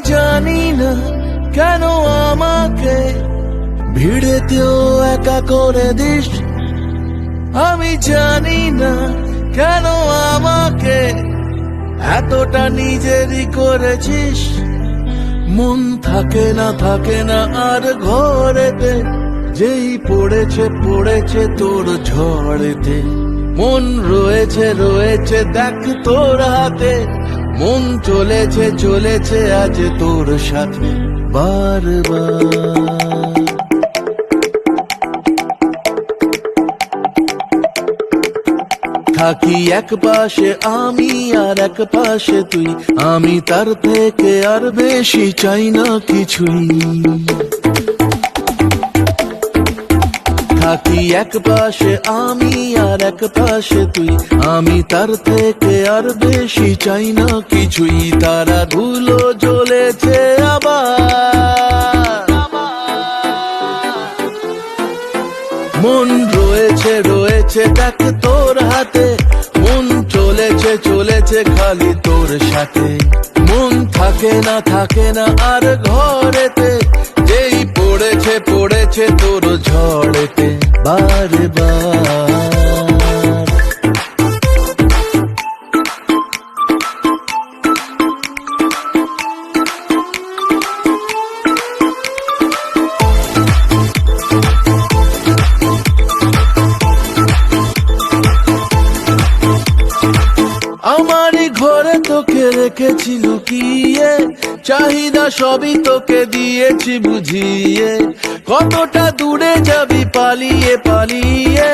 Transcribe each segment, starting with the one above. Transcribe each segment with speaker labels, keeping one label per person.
Speaker 1: জানি না কেন আমাকে ভিড়েতেও একা করে দিস, আমি জানি না কেন আমাকে এতটা নিজেরই করেছিস। মন থাকে না আর ঘরেতে, যেই পড়েছে পড়েছে তোর ঝড়েতে। মন রয়েছে দেখ তোর হাতে, মন চলেছে আজ তোর সাথে বারবার। থাকি এক পাশে আমি আর এক পাশে তুই, আমি তার থেকে আর বেশি চাই না কিছুই। থাকি এক পাশে আমি আর এক পাশে তুই, আমি তার থেকে আর বেশি চাই না কিছুই। তারা ধুলো জ্বলেছে আবার, মন রয়েছে দেখ তোর হাতে, মন চলেছে খালি তোর সাথে। মন থাকে না আর ঘরেতে, যেই পড়েছে তোর ঝড়েতে বারবার। আমারই ঘরে তোকে রেখেছি লুকিয়ে, চাহিদা সবই তোকে দিয়েছি বুঝিয়ে। কতটা দূরে যাবি পালিয়ে পালিয়ে,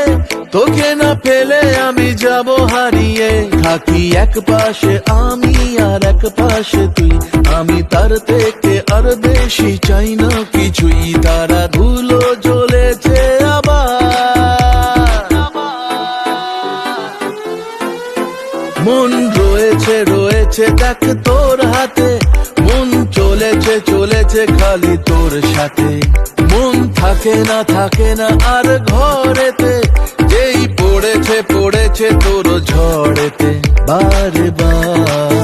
Speaker 1: তোকে না পেলে আমি যাব হারিয়ে। থাকি এক পাশে আমি আর এক পাশে তুই, আমি তার থেকে আর বেশি চাই না কিছুই। তারা ধুলো জ্বলেছে আবার, মন রয়েছে দেখ তোর হাতে, মন চলেছে খালি তোর সাথে। মন থাকে না আর ঘরেতে, যেই পড়েছে তোর ঝড়েতে বারবার।